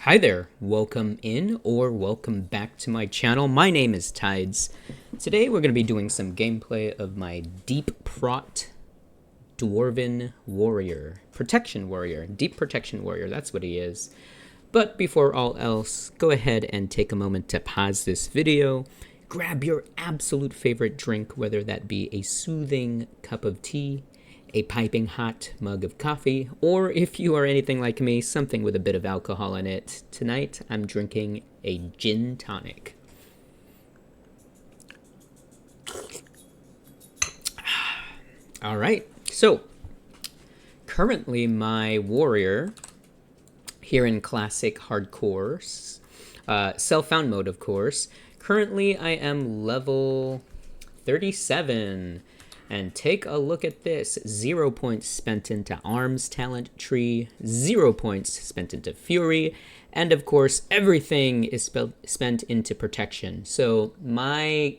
Hi there, welcome in or welcome back to my channel. My name is Tides. Today we're going to be doing some gameplay of my deep prot dwarven warrior. Protection warrior, deep protection warrior, that's what he is. But before all else, go ahead and take a moment to pause this video. Grab your absolute favorite drink, whether that be a soothing cup of tea, a piping hot mug of coffee, or if you are anything like me, something with a bit of alcohol in it. Tonight, I'm drinking a gin tonic. All right, so currently my warrior here in classic hardcore, self-found mode, of course. Currently, I am level 37. And take a look at this. 0 points spent into Arms Talent Tree, 0 points spent into Fury, and of course, everything is spent into Protection. So my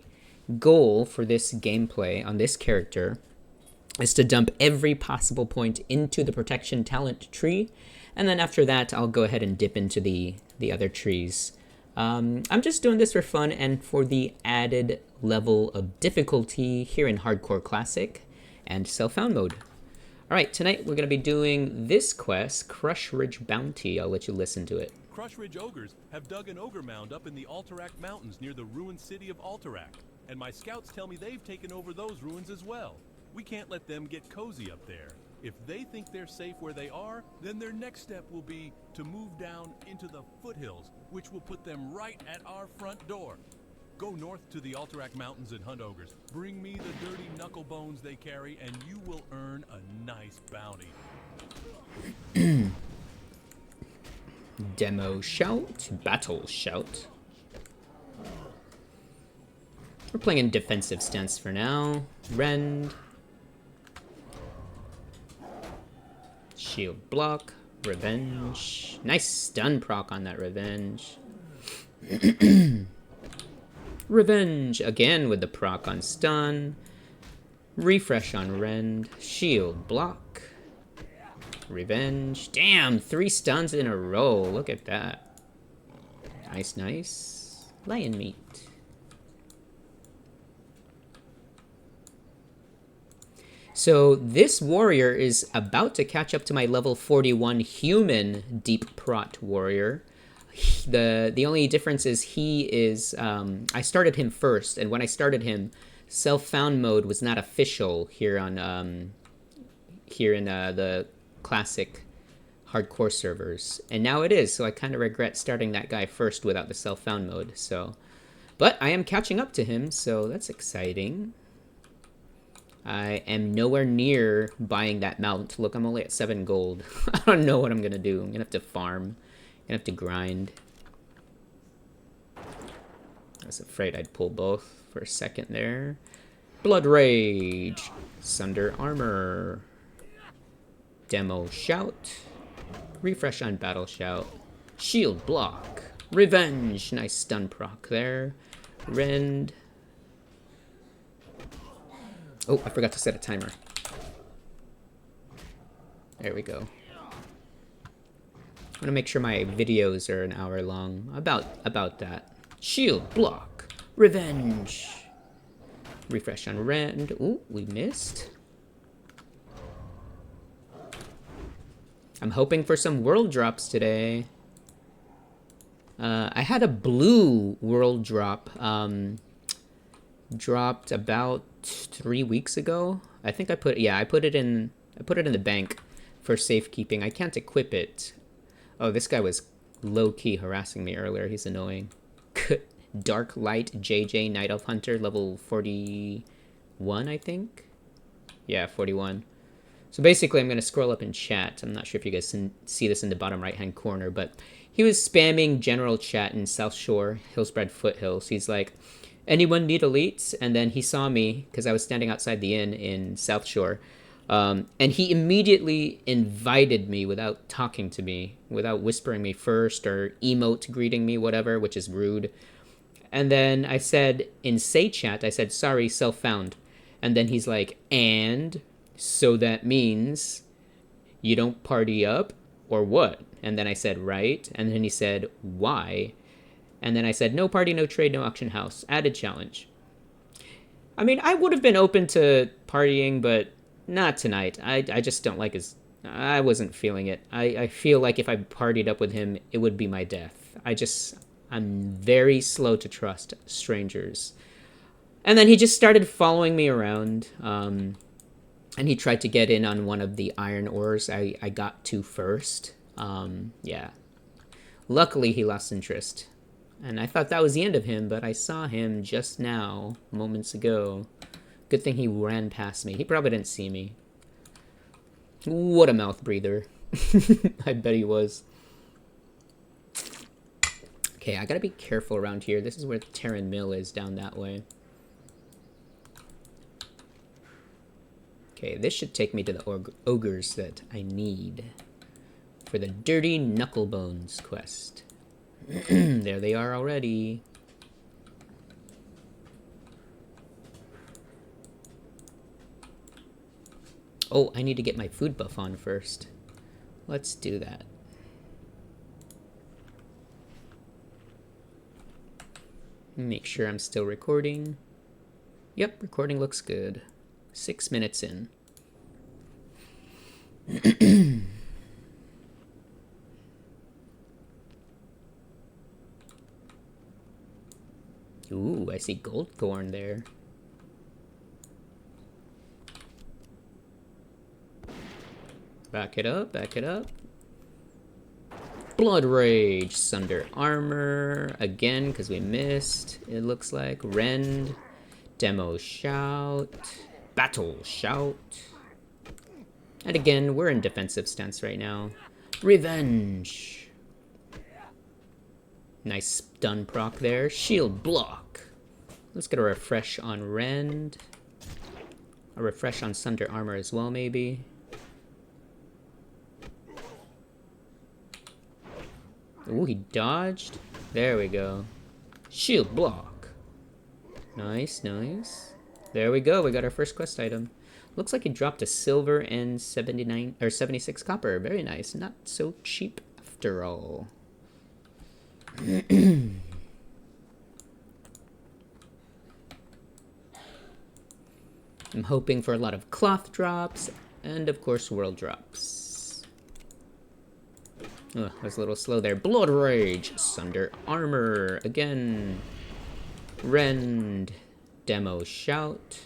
goal for this gameplay on this character is to dump every possible point into the Protection Talent Tree, and then after that, I'll go ahead and dip into the other trees. I'm just doing this for fun and for the added level of difficulty here in Hardcore Classic and Self-Found Mode. Alright, tonight we're going to be doing this quest, Crush Ridge Bounty. I'll let you listen to it. Crush Ridge ogres have dug an ogre mound up in the Alterac Mountains near the ruined city of Alterac, and my scouts tell me they've taken over those ruins as well. We can't let them get cozy up there. If they think they're safe where they are, then their next step will be to move down into the foothills, which will put them right at our front door. Go north to the Alterac Mountains and hunt ogres. Bring me the dirty knuckle bones they carry, and you will earn a nice bounty. Demo shout, battle shout. We're playing in defensive stance for now. Rend. Shield block. Revenge. Nice stun proc on that revenge. Revenge again with the proc on stun. Refresh on rend. Shield block. Revenge. Damn, 3 stuns in a row. Look at that. Nice, nice. Lion meat. So this warrior is about to catch up to my level 41 human deep prot warrior. The only difference is he is, I started him first, and when I started him, self-found mode was not official here on, the classic hardcore servers, and now it is, so I kind of regret starting that guy first without the self-found mode, so. But I am catching up to him, so that's exciting. I am nowhere near buying that mount. Look, I'm only at 7 gold. I don't know what I'm gonna do. I'm gonna have to farm. Gonna have to grind. I was afraid I'd pull both for a second there. Blood Rage. Sunder Armor. Demo Shout. Refresh on Battle Shout. Shield Block. Revenge. Nice stun proc there. Rend. Oh, I forgot to set a timer. There we go. I'm gonna make sure my videos are an hour long. About that. Shield block. Revenge. Refresh on rend. Ooh, we missed. I'm hoping for some world drops today. I had a blue world drop. Dropped about 3 weeks ago. I think I put it in the bank for safekeeping. I can't equip it. Oh, this guy was low-key harassing me earlier. He's annoying. Dark Light JJ Night Elf Hunter, level 41, I think. Yeah, 41. So basically, I'm going to scroll up in chat. I'm not sure if you guys can see this in the bottom right-hand corner, but he was spamming general chat in South Shore, Hillspread Foothills. He's like, anyone need elites? And then he saw me because I was standing outside the inn in South Shore. And he immediately invited me without talking to me, without whispering me first or emote greeting me, whatever, which is rude. And then I said in say chat, I said, sorry, self-found. And then he's like, and so that means you don't party up or what? And then I said, right. And then he said, why? And then I said, no party, no trade, no auction house. Added challenge. I mean, I would have been open to partying, but not tonight. I just don't like his... I wasn't feeling it. I feel like if I partied up with him, it would be my death. I'm very slow to trust strangers. And then he just started following me around. And he tried to get in on one of the iron ores I got to first. Yeah. Luckily, he lost interest. And I thought that was the end of him, but I saw him just now, moments ago. Good thing he ran past me. He probably didn't see me. What a mouth breather. I bet he was. Okay, I gotta be careful around here. This is where the Terran Mill is, down that way. Okay, this should take me to the ogres that I need for the Dirty Knucklebones quest. There they are already. Oh, I need to get my food buff on first. Let's do that. Make sure I'm still recording. Yep, recording looks good. 6 minutes in. Ooh, I see Goldthorn there. Back it up, back it up. Blood Rage, Sunder Armor, again, because we missed, it looks like. Rend, Demo Shout, Battle Shout. And again, we're in defensive stance right now. Revenge. Nice stun proc there. Shield block. Let's get a refresh on Rend. A refresh on Sunder Armor as well, maybe. Ooh, he dodged. There we go. Shield block. Nice, nice. There we go. We got our first quest item. Looks like he dropped a silver and 79 or 76 copper. Very nice. Not so cheap after all. I'm hoping for a lot of cloth drops and of course world drops. Oh, I was a little slow there. Blood Rage, Sunder Armor, again. Rend, Demo Shout.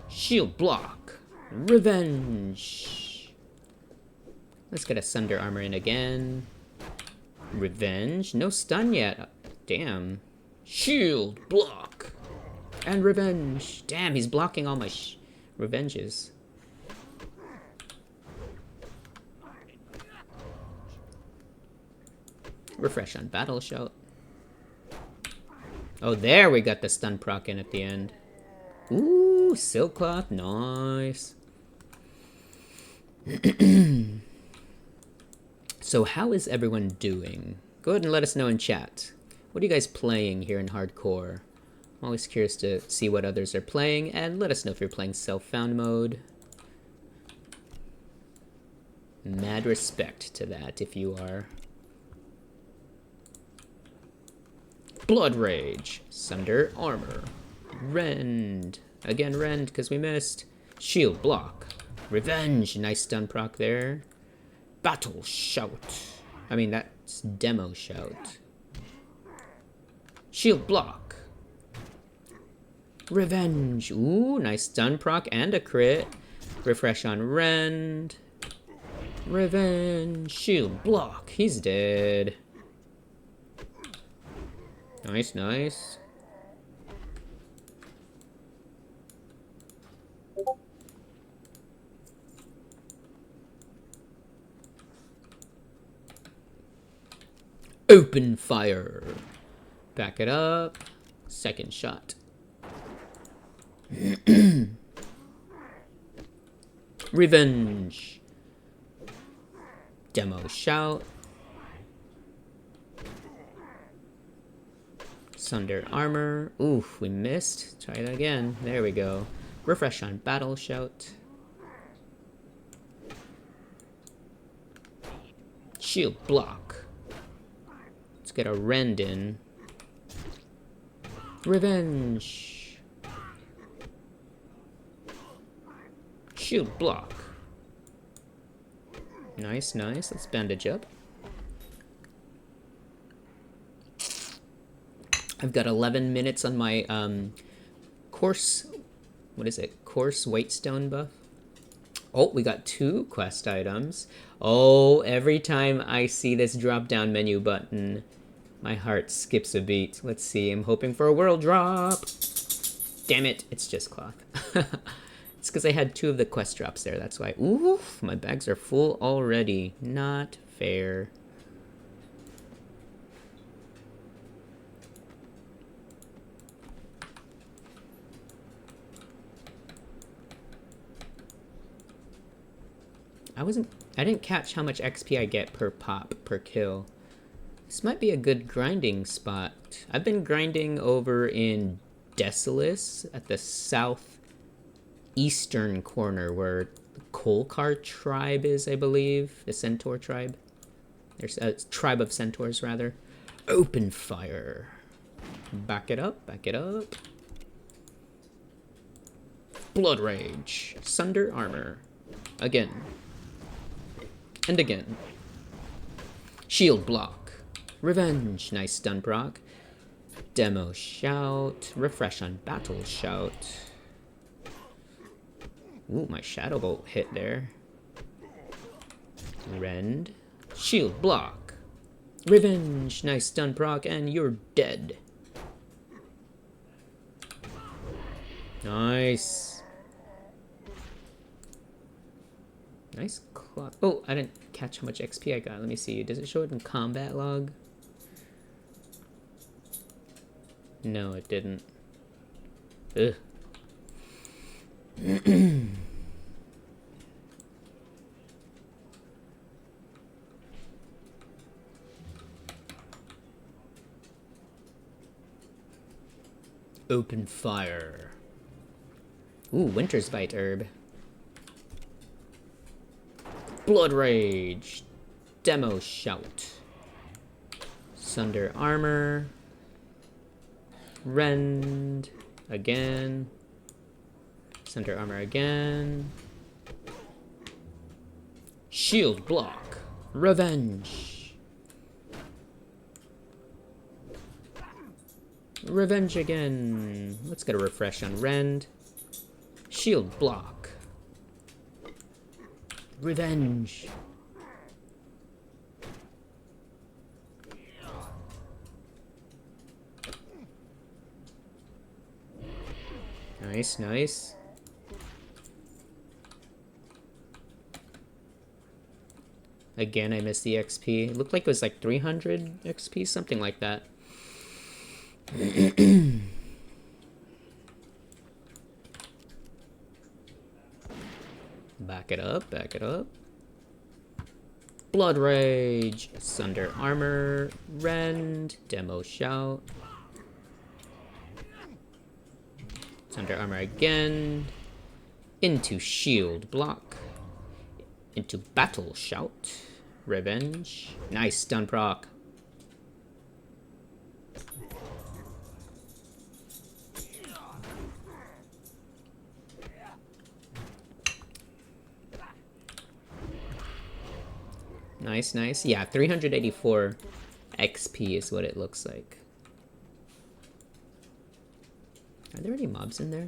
Shield block, Revenge. Let's get a Sunder Armor in again. Revenge, no stun yet. Damn. Shield block and Revenge. Damn, he's blocking all my revenges. Refresh on Battle Shout. Oh, there we got the stun proc in at the end. Ooh, Silk Cloth, nice. So how is everyone doing? Go ahead and let us know in chat. What are you guys playing here in Hardcore? I'm always curious to see what others are playing, and let us know if you're playing self-found mode. Mad respect to that if you are. Blood Rage, Sunder Armor, Rend, again Rend because we missed, Shield Block, Revenge, nice stun proc there, Battle Shout, I mean that's Demo Shout, Shield Block, Revenge, ooh, nice stun proc and a crit, refresh on Rend, Revenge, Shield Block, he's dead. Nice, nice. Open fire. Back it up. Second shot. Revenge. Demo Shout. Sunder Armor. Oof, we missed. Try that again. There we go. Refresh on Battle Shout. Shield block. Let's get a rend in. Revenge. Shield block. Nice, nice. Let's bandage up. I've got 11 minutes on my course. What is it? Course Waitstone buff. Oh, we got 2 quest items. Oh, every time I see this drop-down menu button, my heart skips a beat. Let's see. I'm hoping for a world drop. Damn it. It's just cloth. It's because I had 2 of the quest drops there. That's why. Oof, my bags are full already. Not fair. I didn't catch how much XP I get per pop, per kill. This might be a good grinding spot. I've been grinding over in Desolus at the southeastern corner where the Kolkar tribe is, I believe. The Centaur tribe. There's a tribe of centaurs, rather. Open fire. Back it up, back it up. Blood Rage. Sunder armor. Again. And again. Shield block. Revenge. Nice stun proc. Demo shout. Refresh on battle shout. Ooh, my shadow bolt hit there. Rend. Shield block. Revenge. Nice stun proc, and you're dead. Nice. Nice clock. Oh, I didn't catch how much XP I got. Let me see. Does it show it in combat log? No, it didn't. Ugh. Open fire. Ooh, Winter's Bite herb. Blood Rage. Demo shout. Sunder armor. Rend. Again. Sunder armor again. Shield block. Revenge. Revenge again. Let's get a refresh on Rend. Shield block. Revenge. Nice, nice. Again, I missed the XP. It looked like it was like 300 XP, something like that. Back it up, back it up. Blood Rage, Sunder armor, Rend, Demo shout. Sunder armor again. Into shield block. Into battle shout. Revenge. Nice stun proc. Nice, nice. Yeah, 384 XP is what it looks like. Are there any mobs in there?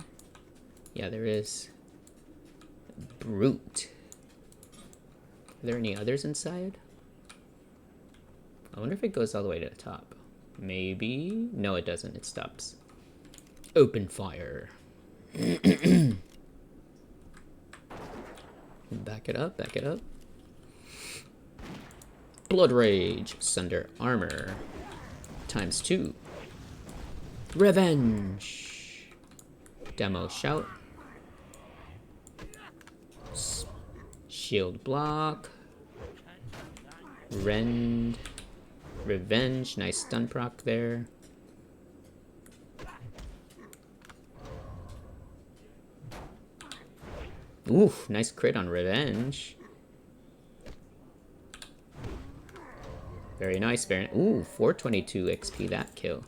Yeah, there is. Brute. Are there any others inside? I wonder if it goes all the way to the top. Maybe? No, it doesn't. It stops. Open fire. Back it up, back it up. Blood Rage, Sunder armor, ×2. Revenge. Demo shout. Shield block. Rend. Revenge, nice stun proc there. Oof, nice crit on Revenge. Very nice, very... Ooh, 422 XP, that kill.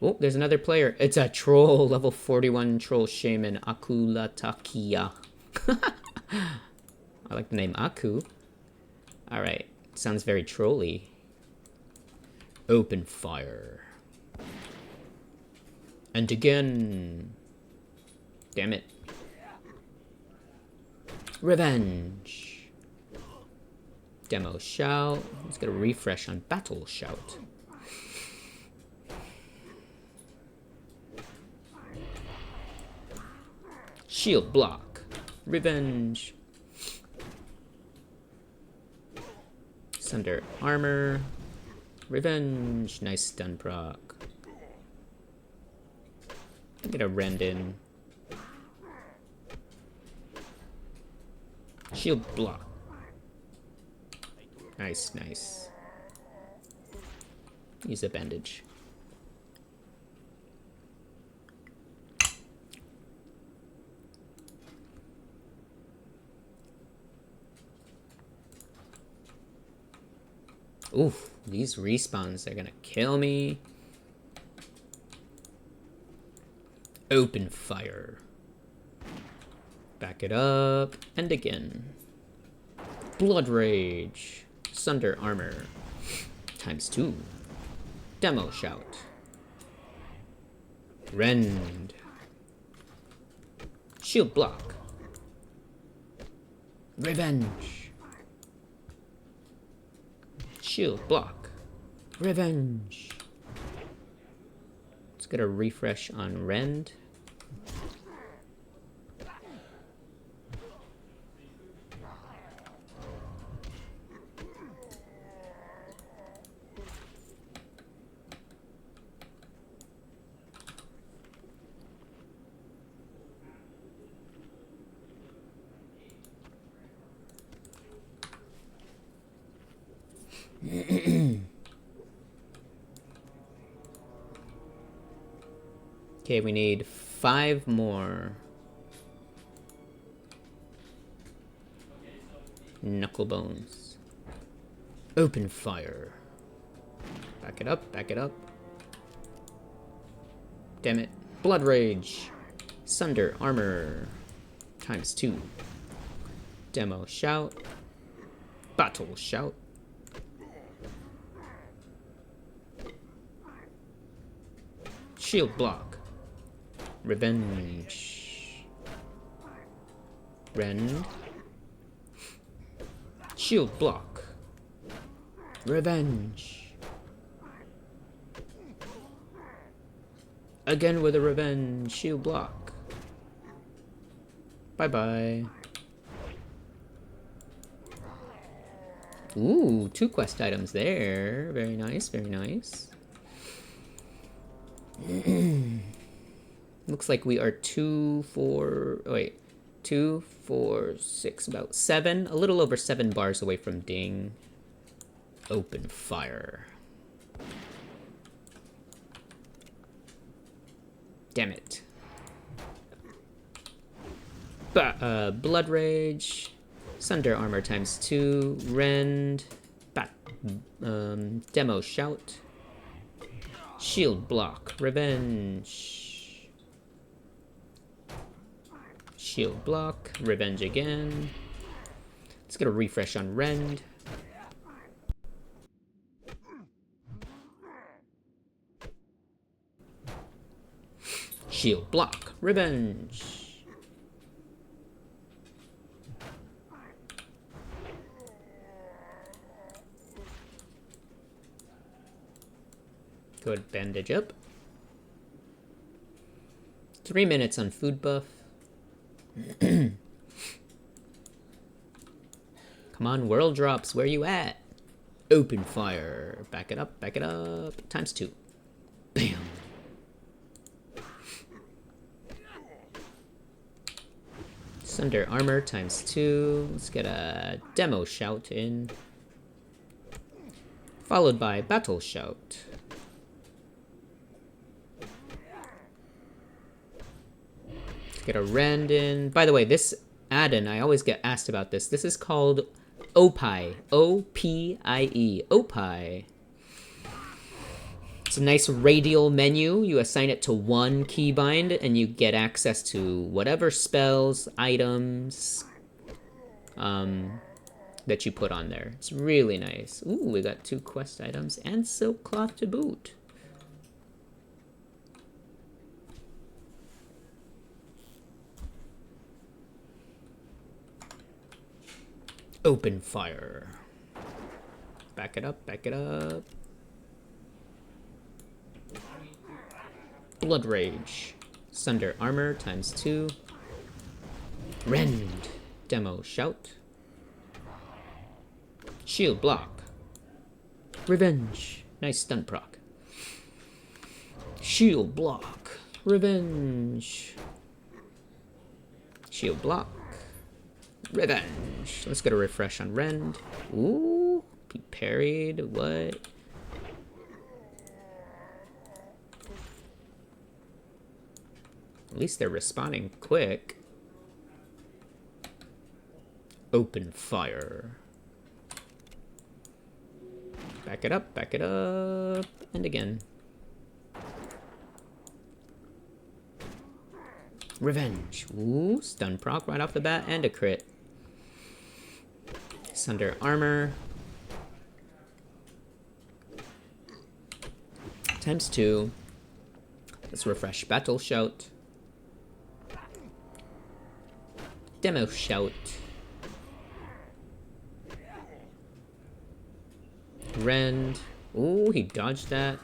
Oh, there's another player. It's a troll, level 41 troll shaman, Akulatakia. I like the name Aku. Alright, sounds very trolly. Open fire. And again. Damn it. Revenge. Demo shout. Let's get a refresh on battle shout. Shield block. Revenge. Sunder armor. Revenge. Nice stun proc. Get a rend in. Shield block. Nice, nice. Use a bandage. Oof, these respawns are gonna kill me. Open fire. Back it up, and again. Blood rage. Sunder armor. ×2. Demo shout. Rend. Shield block. Revenge. Shield block. Revenge. Let's get a refresh on Rend. Okay, we need 5 more. Knuckle bones. Open fire. Back it up, back it up. Damn it. Blood rage. Sunder armor. ×2. Demo shout. Battle shout. Shield block. Revenge. Rend. Shield block. Revenge. Again with a revenge. Shield block. Bye-bye. Ooh, 2 quest items there. Very nice, very nice. Looks like we are 2, 4, 6, about 7, a little over 7 bars away from ding. Open fire. Damn it. Blood rage. Sunder armor ×2. Rend. Demo shout. Shield block. Revenge. Shield block. Revenge again. Let's get a refresh on Rend. Shield block. Revenge. Good, bandage up. 3 minutes on food buff. Come on, world drops, where you at? Open fire. Back it up, back it up. ×2. Bam. Sunder armor ×2. Let's get a demo shout in. Followed by battle shout. Get a rend in. By the way, this add-in, I always get asked about this. This is called Opie. O-P-I-E. Opie. It's a nice radial menu. You assign it to one keybind, and you get access to whatever spells, items, that you put on there. It's really nice. Ooh, we got 2 quest items and silk cloth to boot. Open fire. Back it up, back it up. Blood Rage. Sunder Armor ×2. Rend. Demo Shout. Shield Block. Revenge. Nice stun proc. Shield Block. Revenge. Shield Block. Revenge. Let's get a refresh on Rend. Ooh, he parried. What? At least they're responding quick. Open fire. Back it up, back it up, and again. Revenge. Ooh, stun proc right off the bat and a crit. Sunder Armor. ×2. Let's refresh Battle Shout. Demo Shout. Rend. Ooh, he dodged that.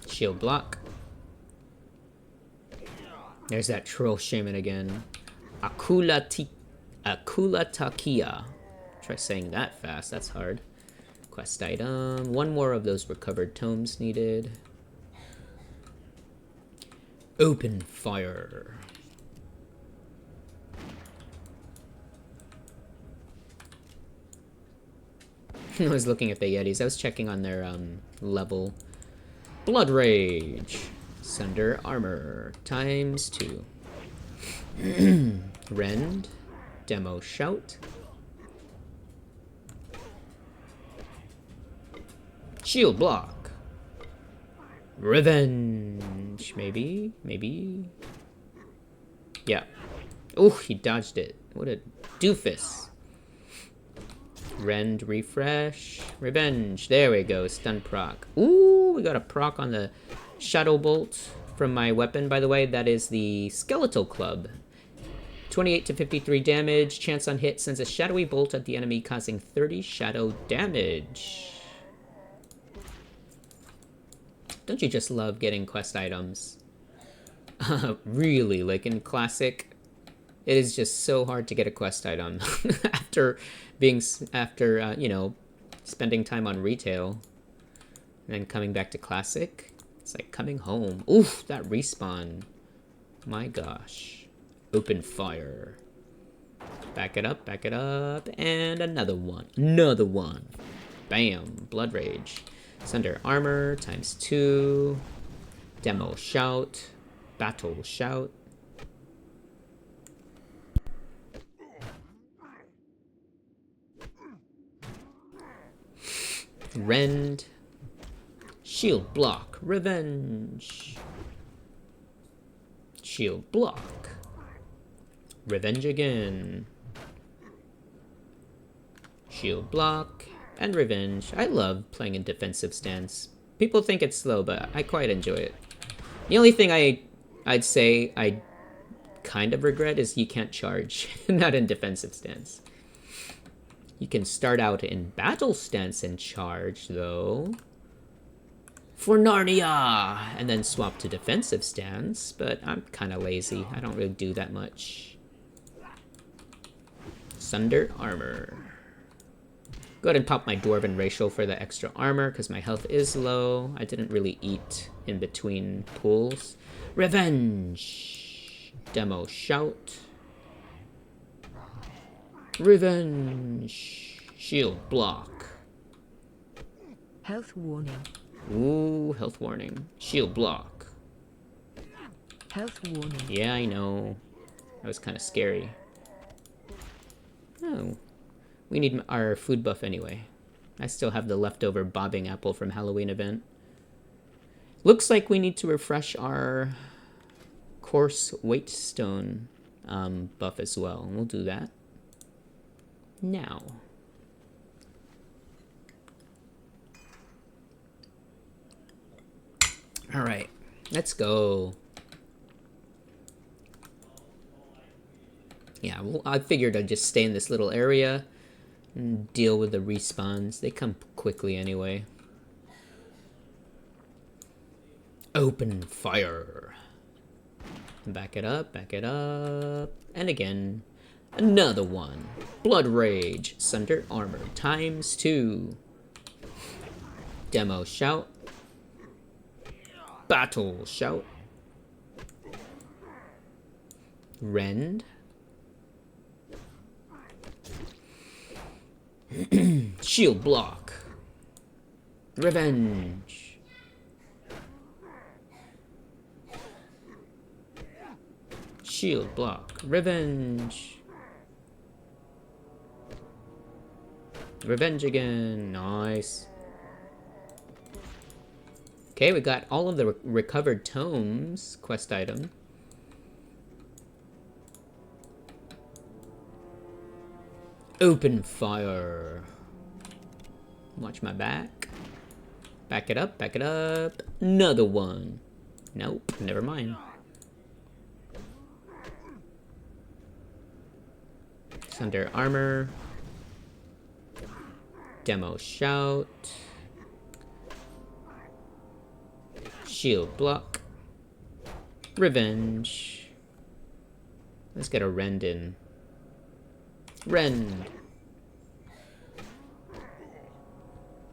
Shield Block. There's that Troll Shaman again. Takia. Try saying that fast, that's hard. Quest item. 1 more of those recovered tomes needed. Open fire. I was looking at the Yetis. I was checking on their level. Blood Rage. Sunder Armor ×2. Rend. Demo Shout. Shield Block. Revenge. Maybe? Maybe? Yeah. Oh, he dodged it. What a doofus. Rend, refresh, revenge. There we go, stun proc. Ooh, we got a proc on the Shadow Bolt from my weapon, by the way. That is the Skeletal Club. 28 to 53 damage. Chance on hit sends a shadowy bolt at the enemy, causing 30 shadow damage. Don't you just love getting quest items? Really, like in Classic, it is just so hard to get a quest item after you know, spending time on retail and then coming back to Classic. It's like coming home. Oof, that respawn. My gosh. Open fire. Back it up, and another one. Another one. Bam. Blood Rage. Sunder Armor ×2. Demo Shout. Battle Shout. Rend. Shield Block. Revenge. Shield Block. Revenge again. Shield Block. And Revenge. I love playing in defensive stance. People think it's slow, but I quite enjoy it. The only thing I'd say I kind of regret is you can't charge. Not in defensive stance. You can start out in battle stance and charge, though. For Narnia! And then swap to defensive stance, but I'm kind of lazy. I don't really do that much. Sunder Armor. Go ahead and pop my Dwarven Racial for the extra armor, because my health is low. I didn't really eat in between pulls. Revenge! Demo Shout. Revenge. Shield Block. Health warning. Ooh, health warning. Shield Block. Health warning. Yeah, I know. That was kind of scary. Oh, we need our food buff anyway. I still have the leftover bobbing apple from Halloween event. Looks like we need to refresh our coarse weight stone buff as well. And we'll do that now. All right, let's go. Yeah, well, I figured I'd just stay in this little area and deal with the respawns. They come quickly anyway. Open fire. Back it up, back it up. And again, another one. Blood Rage, Sunder Armor, ×2. Demo Shout. Battle Shout. Rend. Shield Block. Revenge. Shield Block. Revenge. Revenge again. Nice. Okay, we got all of the recovered tomes quest item. Open fire. Watch my back. Back it up, back it up. Another one. Nope, never mind. Sunder Armor. Demo Shout. Shield Block. Revenge. Let's get a Rend in. Rend.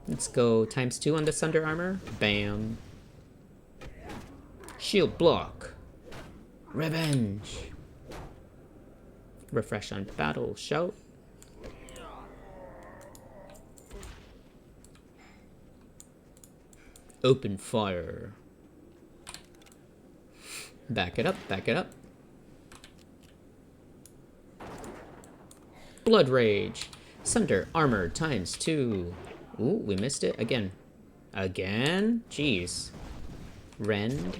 Let's go ×2 on the Sunder Armor. Bam. Shield Block. Revenge. Refresh on Battle Shout. Open fire. Back it up, back it up. Blood Rage. Sunder Armor ×2. Ooh, we missed it again. Again? Jeez. Rend.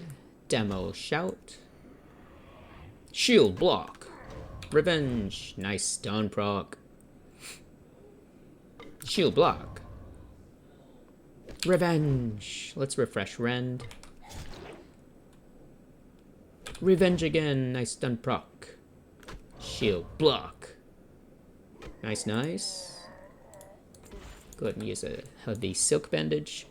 Demo Shout. Shield Block. Revenge. Nice stun proc. Shield Block. Revenge. Let's refresh Rend. Revenge again. Nice stun proc. Shield Block. Nice, nice. Go ahead and use a heavy silk bandage.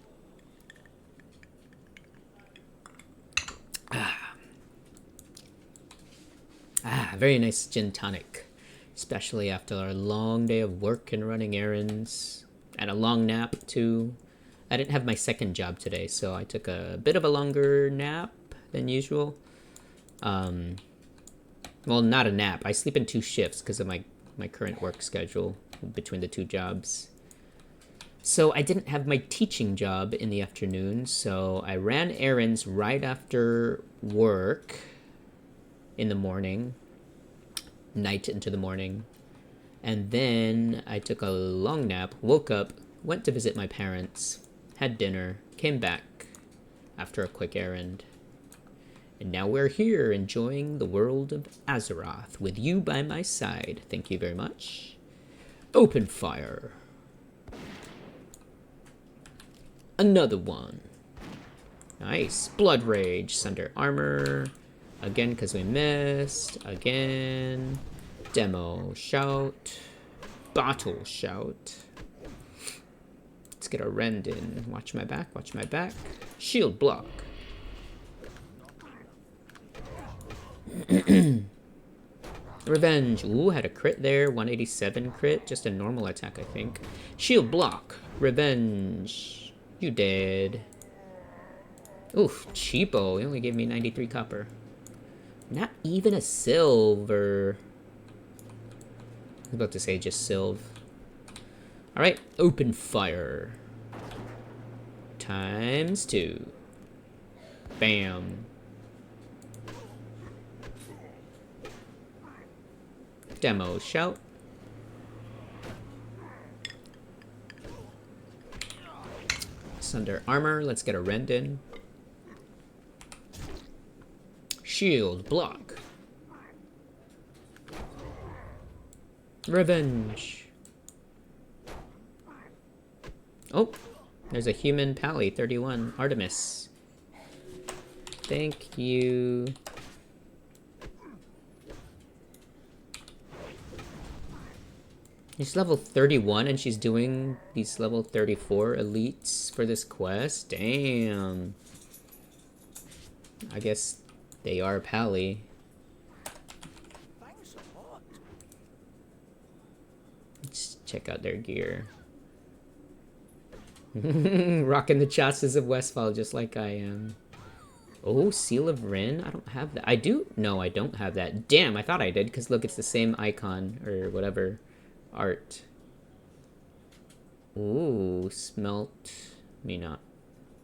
Very nice gin tonic. Especially after our long day of work and running errands. And a long nap, too. I didn't have my second job today, so I took a bit of a longer nap than usual. Well, not a nap. I sleep in 2 shifts because of my current work schedule between the 2 jobs. So I didn't have my teaching job in the afternoon, so I ran errands right after work in the morning, night into the morning. And then I took a long nap, woke up, went to visit my parents, had dinner, came back after a quick errand. And now we're here enjoying the world of Azeroth with you by my side. Thank you very much. Open fire. Another one. Nice. Blood Rage. Sunder Armor. Again, because we missed. Again. Demo Shout. Battle Shout. Let's get a Rend in. Watch my back. Watch my back. Shield Block. Revenge. Ooh, had a crit there. 187 crit. Just a normal attack, I think. Shield Block. Revenge. You dead. Oof, cheapo. He only gave me 93 copper. Not even a silver. I was about to say just silv. Alright, open fire. ×2. Bam. Demo Shout. Sunder armor. Let's get a rend in. Shield block. Revenge. Oh, there's a human pally, 31. Artemis. Thank you. She's level 31 and she's doing these level 34 elites for this quest? Damn. I guess they are pally. Let's check out their gear. Rocking the chassis of Westfall just like I am. Oh, Seal of Rin? I don't have that. I do? No, I don't have that. Damn, I thought I did, because look, it's the same icon, or whatever. Art. Ooh, smelt. Me not.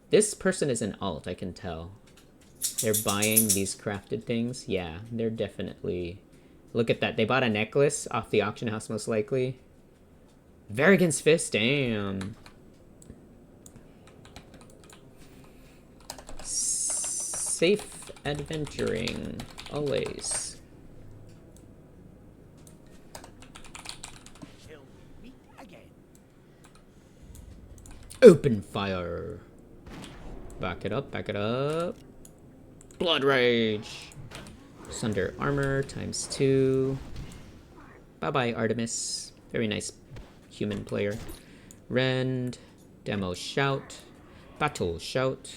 This person is an alt, I can tell. They're buying these crafted things. Yeah, they're definitely... Look at that. They bought a necklace off the auction house, most likely. Varigan's Fist, damn. Safe adventuring, always. Open fire. Back it up, back it up. Blood Rage. Sunder armor times 2. Bye-bye, Artemis. Very nice human player. Rend. Demo shout. Battle shout.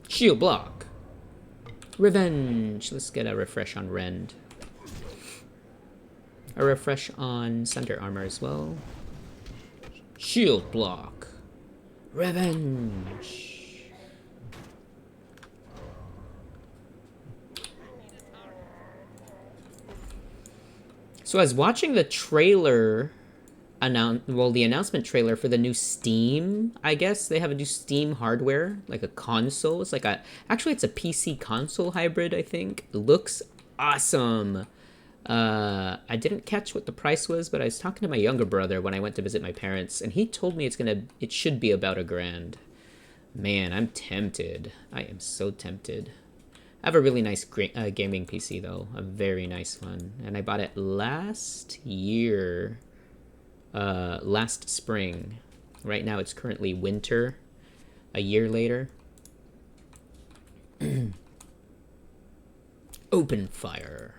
Shield block. Revenge. Let's get a refresh on Rend. A refresh on Sunder armor as well. Shield block. Revenge. So I was watching the trailer the announcement trailer for the new Steam, I guess. They have a new Steam hardware, like a console. It's like actually it's a PC console hybrid, I think. It looks awesome. I didn't catch what the price was, but I was talking to my younger brother when I went to visit my parents, and he told me it should be about $1,000. Man, I'm tempted. I am so tempted. I have a really nice gaming PC though, a very nice one, and I bought it last year. Last spring. Right now it's currently winter. A year later. Open fire.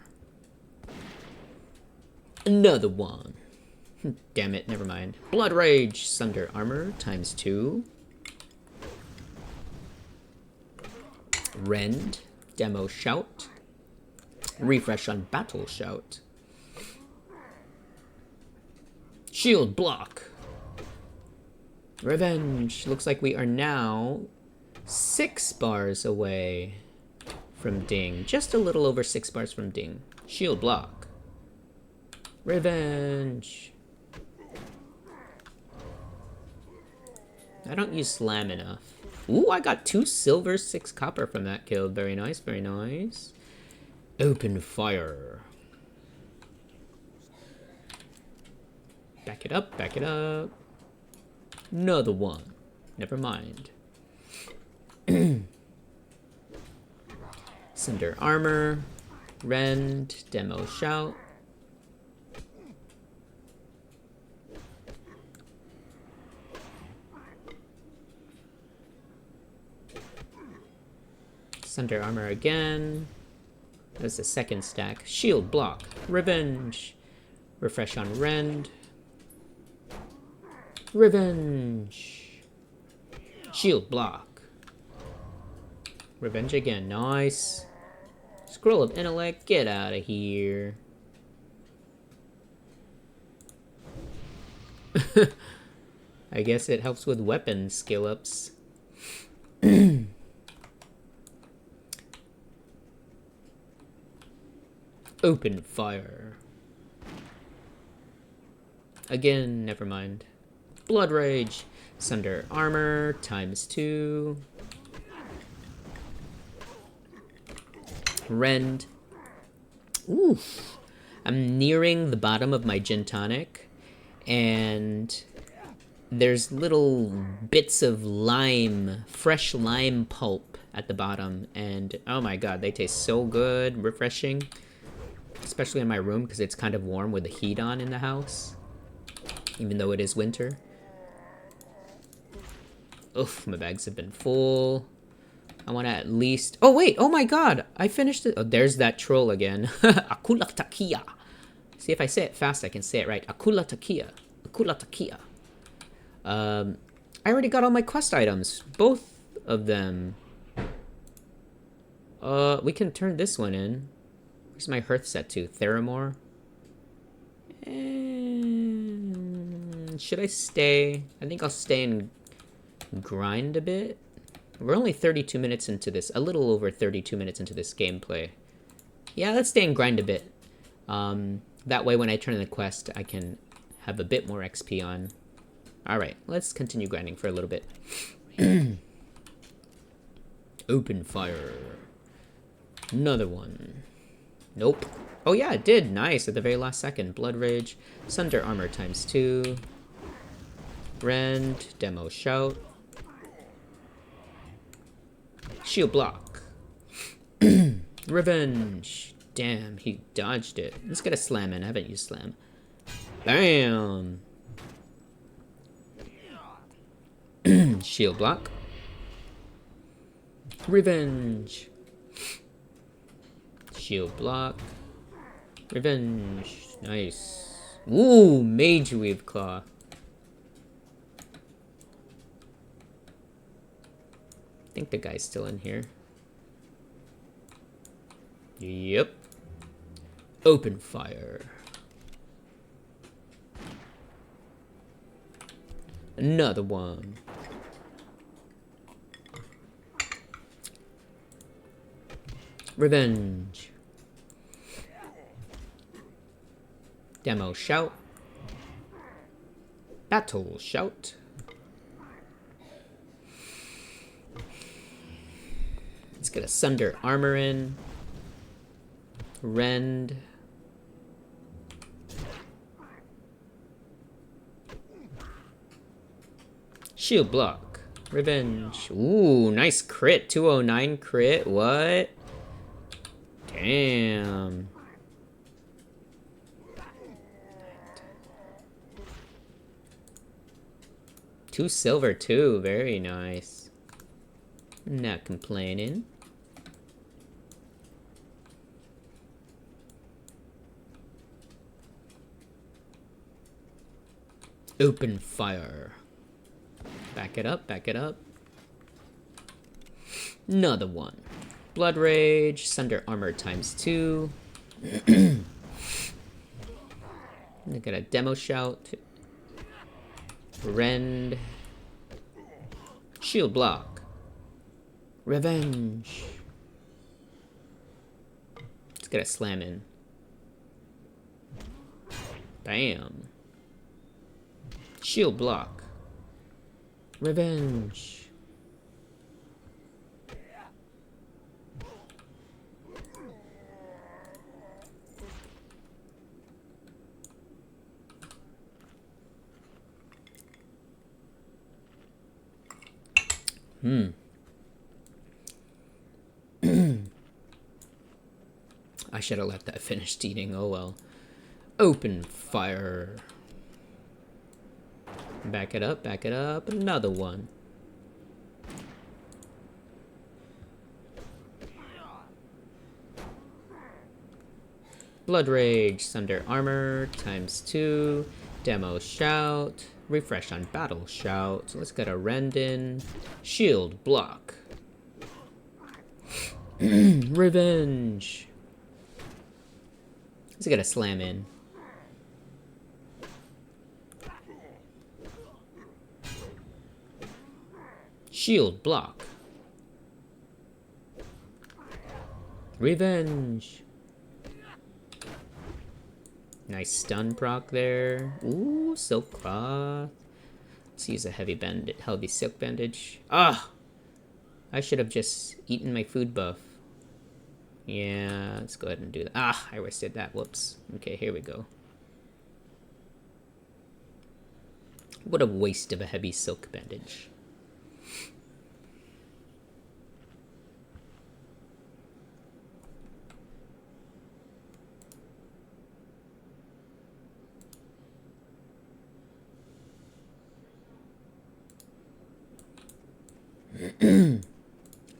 Another one. Damn it, never mind. Blood Rage. Sunder armor times 2. Rend. Demo shout. Refresh on battle shout. Shield block. Revenge. Looks like we are now 6 bars away from ding. Just a little over 6 bars from ding. Shield block. Revenge. I don't use slam enough. Ooh, I got 2 silver, 6 copper from that kill. Very nice, very nice. Open fire. Back it up, back it up. Another one. Never mind. Cinder armor. Rend. Demo shout. Cinder armor again. That's the second stack. Shield block. Revenge. Refresh on Rend. Revenge. Shield block. Revenge again. Nice. Scroll of Intellect. Get out of here. I guess it helps with weapon skill ups. Open fire. Again, never mind. Blood Rage. Sunder armor times 2. Rend. Oof. I'm nearing the bottom of my gin tonic, and there's little bits of lime, fresh lime pulp at the bottom, and oh my god, they taste so good, refreshing, especially in my room because it's kind of warm with the heat on in the house, even though it is winter. Oof, my bags have been full. I want to at least... Oh, wait. Oh, my God. I finished it. Oh, there's that troll again. Akula Takia. See, if I say it fast, I can say it right. Akula Takia. Akula Takia. I already got all my quest items. Both of them. We can turn this one in. Where's my hearth set to? Theramore? Should I stay? I think I'll stay and grind a bit. We're only 32 minutes into this, a little over 32 minutes into this gameplay. Yeah, let's stay and grind a bit. That way when I turn in the quest, I can have a bit more XP on. Alright, let's continue grinding for a little bit. Open fire. Another one. Nope. Oh yeah, it did. Nice, at the very last second. Blood Rage. Sunder Armor ×2. Rend. Demo Shout. Shield block. Revenge. Damn, he dodged it. Let's get a slam in. I haven't used slam. Bam. Shield block. Revenge. Shield block. Revenge. Nice. Ooh, Mage Weave Claw. I think the guy's still in here. Yep. Open fire. Another one. Revenge. Demo Shout. Battle Shout. Let's get a Sunder Armor in. Rend. Shield block. Revenge. Ooh, nice crit. 209 crit. What? Damn. Two silver too. Very nice. Not complaining. Open fire. Back it up, back it up. Another one. Blood Rage, Sunder Armor ×2. I got a Demo Shout. Rend. Shield block. Revenge. Let's get a slam in. Bam. Shield block. Revenge. I should have let that finish eating. Oh well. Open fire. Back it up, back it up. Another one. Blood Rage, Sunder Armor ×2. Demo Shout. Refresh on Battle Shout. So let's get a Rend in. Shield block. Revenge. Let's get a slam in. Shield block. Revenge. Nice stun proc there. Ooh, silk cloth. Let's use a heavy silk bandage. Ah! I should have just eaten my food buff. Yeah, let's go ahead and do that. Ah, I wasted that. Whoops. Okay, here we go. What a waste of a heavy silk bandage.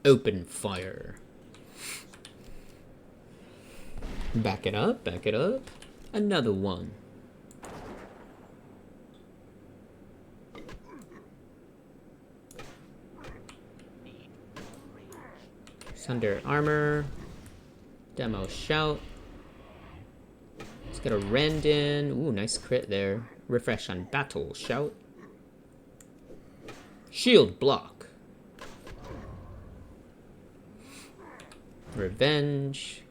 Open fire. Back it up, back it up. Another one. Sunder armor. Demo shout. Let's get a rend in. Ooh, nice crit there. Refresh on battle shout. Shield block. Revenge.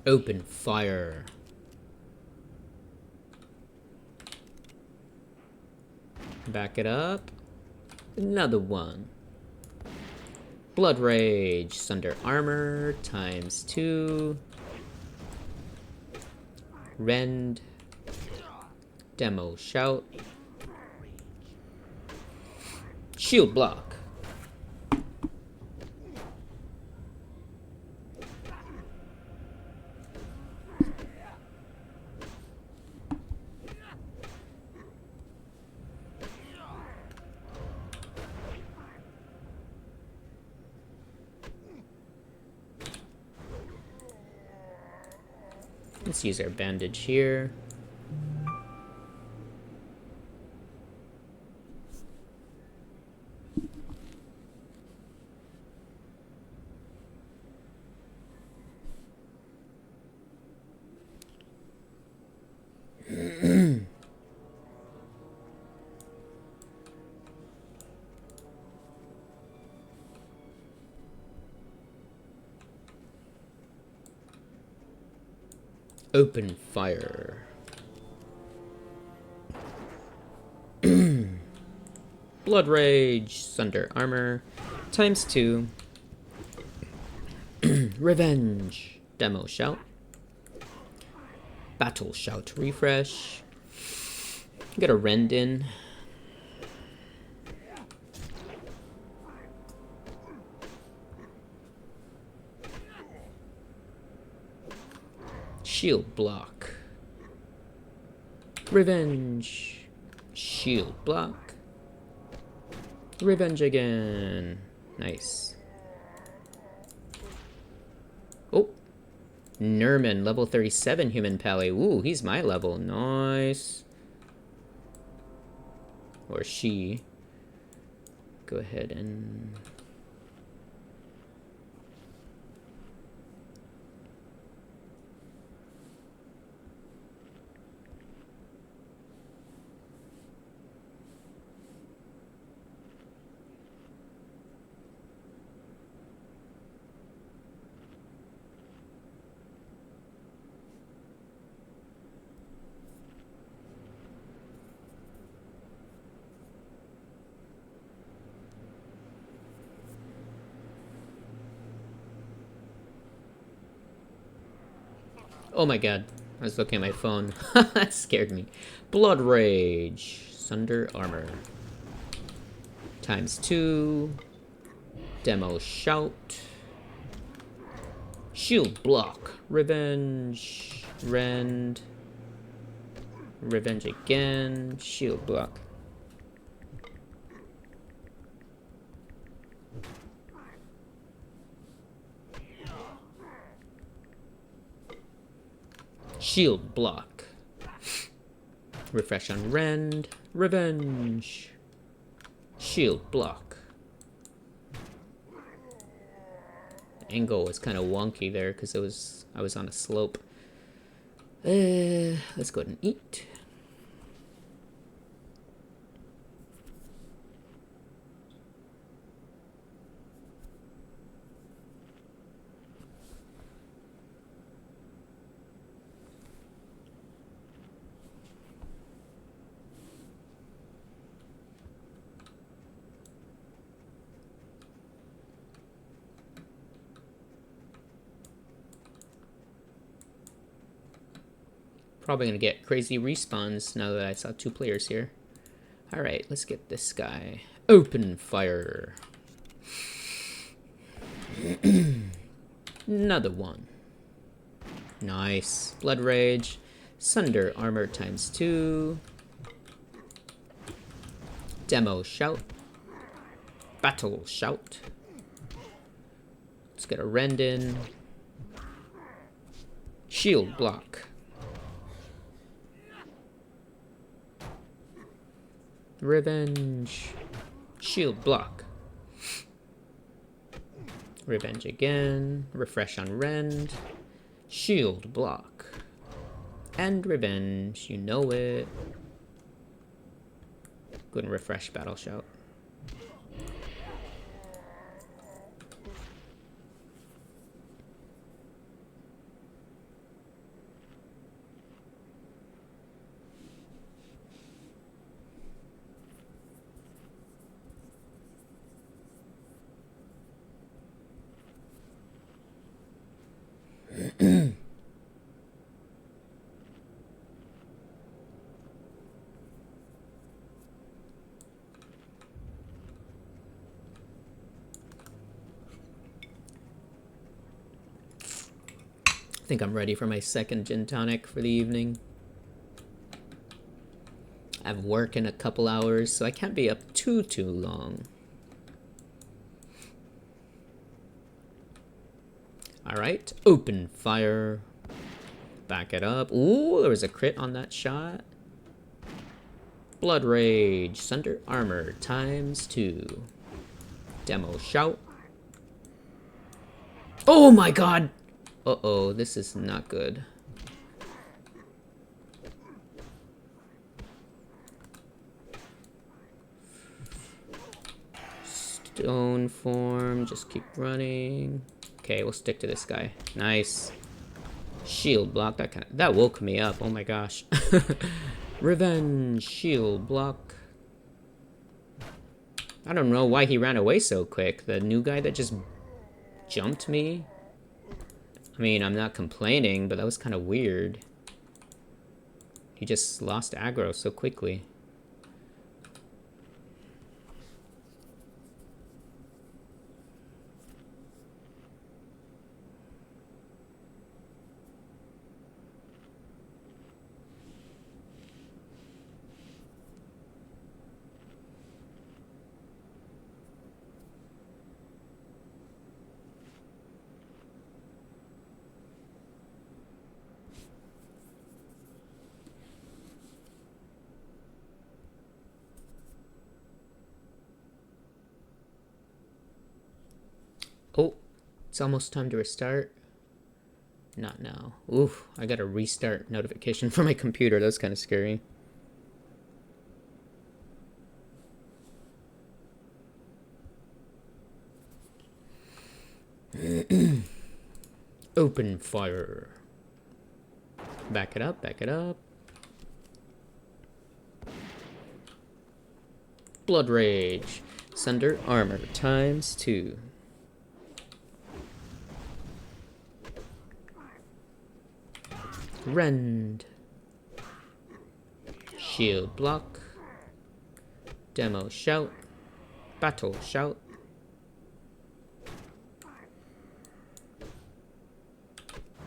Open fire. Back it up. Another one. Blood Rage. Sunder armor times 2. Rend. Demo shout. Shield block. Let's use our bandage here. Open fire. Blood Rage, Sunder armor, times 2. Revenge, Demo shout. Battle shout, refresh. Get a rend in. Shield block. Revenge. Shield block. Revenge again. Nice. Oh. Nerman, level 37 human pally. Ooh, he's my level. Nice. Or she. Go ahead and... Oh my god. I was looking at my phone. That scared me. Blood Rage. Sunder armor. Times 2. Demo shout. Shield block. Revenge. Rend. Revenge again. Shield block. Shield block. Refresh on rend. Revenge. Shield block. Angle was kind of wonky there because I was on a slope. Let's go ahead and eat. Probably gonna get crazy respawns now that I saw 2 players here. Alright, let's get this guy. Open fire. Another one. Nice. Blood Rage. Sunder Armor ×2. Demo Shout. Battle Shout. Let's get a Rend in. Shield Block. Revenge. Shield Block. Revenge again. Refresh on Rend. Shield Block. And Revenge. You know it. Go ahead and refresh Battle Shout. I think I'm ready for my second gin tonic for the evening. I have work in a couple hours, so I can't be up too long. Alright, open fire. Back it up. Ooh, there was a crit on that shot. Blood Rage. Sunder Armor ×2. Demo Shout. Oh my god! Uh-oh, this is not good. Stone form, just keep running. Okay, we'll stick to this guy. Nice. Shield block, that woke me up. Oh my gosh. Revenge, shield block. I don't know why he ran away so quick. The new guy that just jumped me. I mean, I'm not complaining, but that was kind of weird. He just lost aggro so quickly. Oh, it's almost time to restart. Not now. Oof, I got a restart notification for my computer. That's kind of scary. Open fire. Back it up, back it up. Blood Rage. Sunder Armor ×2. Rend. Shield block. Demo Shout. Battle Shout.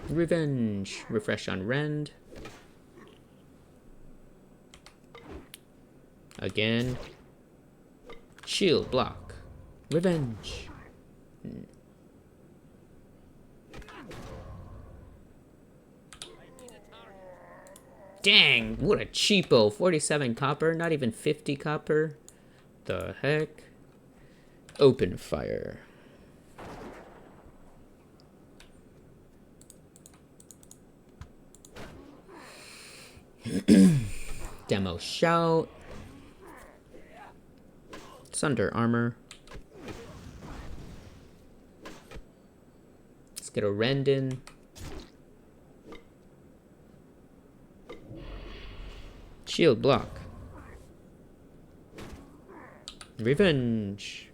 Revenge. Refresh on Rend. Again. Shield block. Revenge. Dang, what a cheapo. 47 copper, not even 50 copper. The heck? Open fire. Demo Shout. Sunder Armor. Let's get a Rend in. Shield block. Revenge.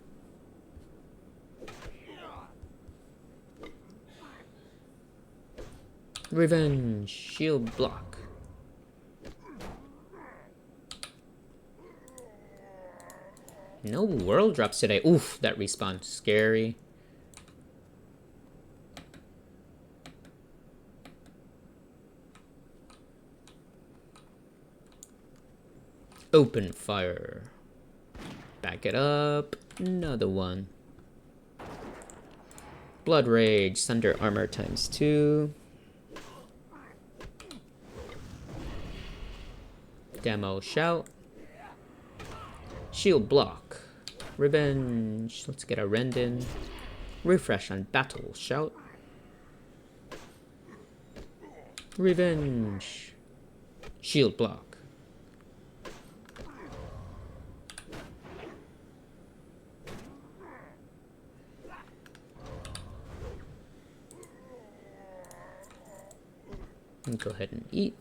Revenge. Shield block. No world drops today. Oof, that respawn. Scary. Open fire. Back it up. Another one. Blood Rage. Thunder Armor ×2. Demo Shout. Shield Block. Revenge. Let's get a rend in. Refresh on Battle Shout. Revenge. Shield Block. And go ahead and eat.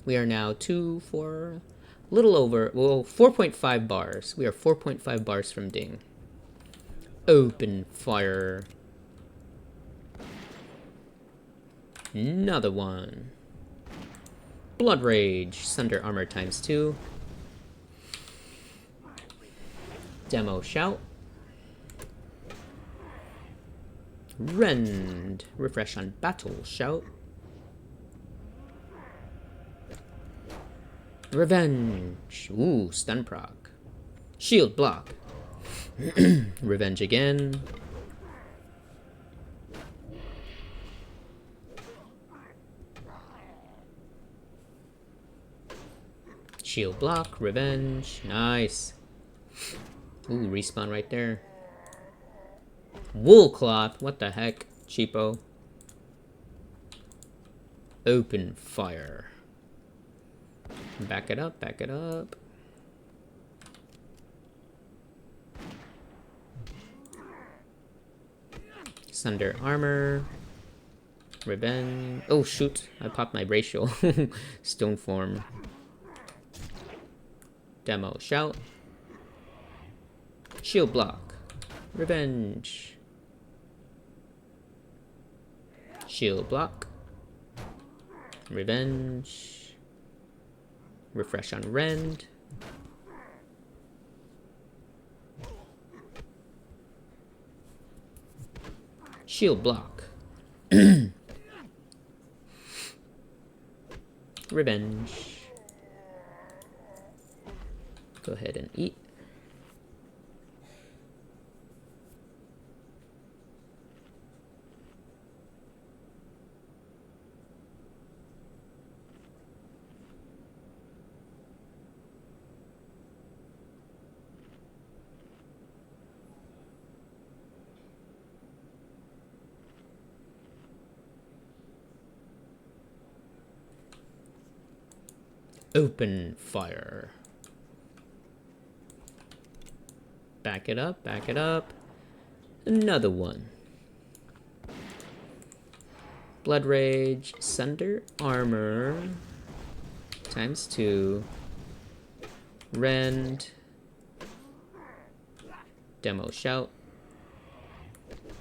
We are now 4.5 bars. We are 4.5 bars from ding. Open fire. Another one. Blood Rage. Thunder Armor ×2. Demo Shout. Rend. Refresh on Battle Shout. Revenge. Ooh, stun proc. Shield block. Revenge again. Shield block. Revenge. Nice. Ooh, respawn right there. Wool cloth. What the heck? Cheapo. Open fire. Back it up, back it up. Thunder Armor. Revenge. Oh, shoot. I popped my bracial. Stone form. Demo Shout. Shield block. Revenge. Shield block. Revenge. Refresh on rend. Shield block. Revenge. Go ahead and eat. Open fire. Back it up, back it up. Another one. Blood Rage, Thunder Armor ×2. Rend. Demo Shout.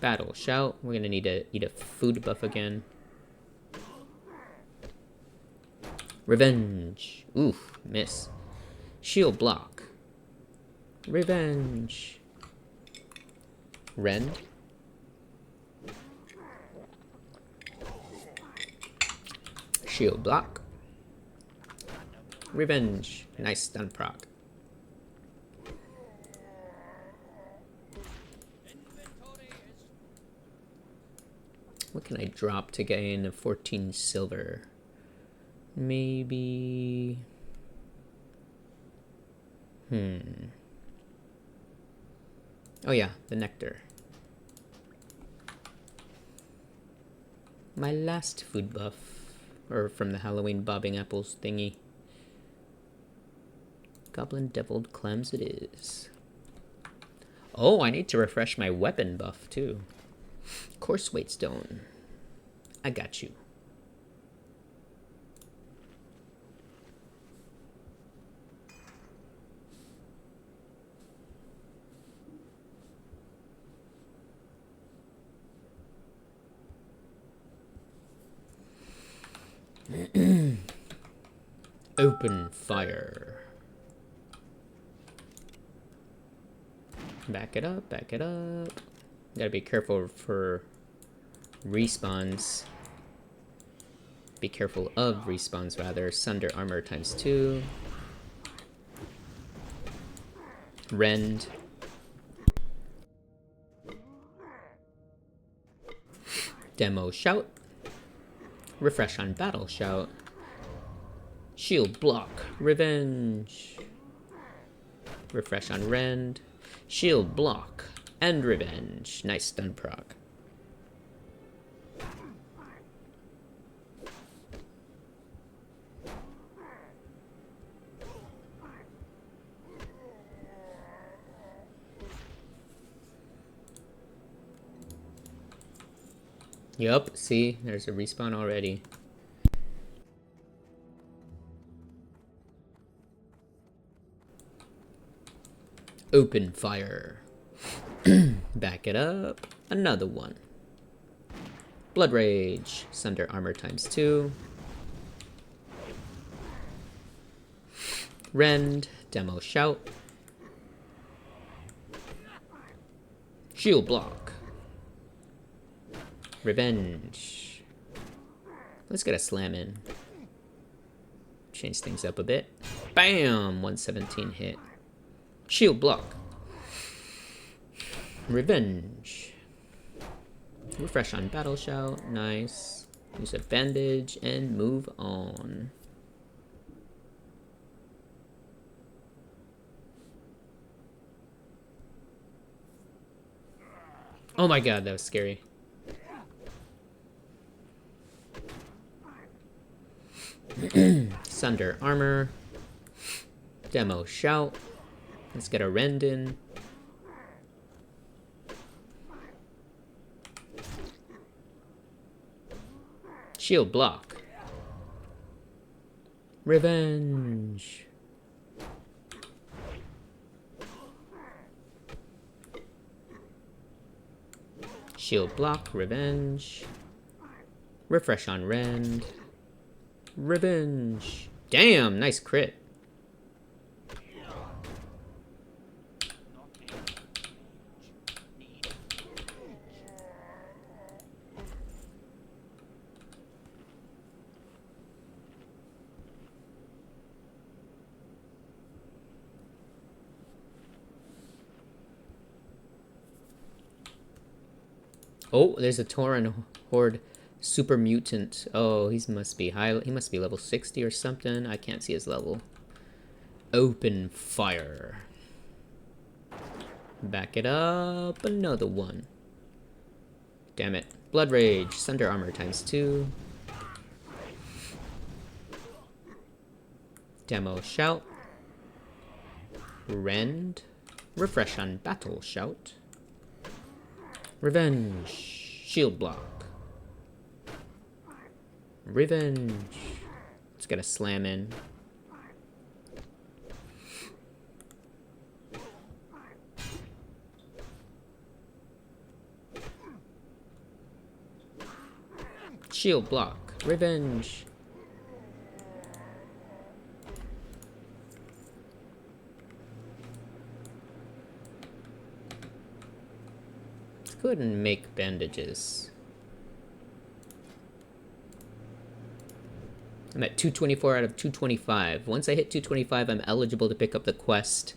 Battle Shout. We're gonna need to eat a food buff again. Revenge. Oof, miss. Shield block. Revenge. Rend. Shield block. Revenge. Nice stun proc. What can I drop to gain 14 silver? Maybe Oh yeah, the nectar. My last food buff. Or from the Halloween bobbing apples thingy. Goblin deviled clams it is. Oh, I need to refresh my weapon buff too. Coarse weight stone. I got you. Open fire. Back it up, back it up. Gotta be careful for respawns. Be careful of respawns, rather. Sunder armor ×2. Rend. Demo shout. Refresh on battle shout. Shield block. Revenge. Refresh on rend. Shield block. And revenge. Nice stun proc. Yup, see, there's a respawn already. Open fire. Back it up. Another one. Blood Rage. Sunder armor ×2. Rend. Demo shout. Shield block. Revenge. Let's get a slam in. Change things up a bit. Bam! 117 hit. Shield block. Revenge. Refresh on battle shout. Nice. Use a bandage and move on. Oh my god, that was scary. Sunder armor. Demo shout. Let's get a rend in. Shield block. Revenge. Shield block. Revenge. Refresh on rend. Revenge. Damn, nice crit. Oh, there's a Tauren Horde super mutant. Oh, he must be high. He must be level 60 or something. I can't see his level. Open fire. Back it up. Another one. Damn it. Blood Rage. Sunder armor ×2. Demo shout. Rend. Refresh on battle shout. Revenge. Shield block. Revenge. Let's get a slam in. Shield block. Revenge. Let's go ahead and make bandages. I'm at 224 out of 225. Once I hit 225, I'm eligible to pick up the quest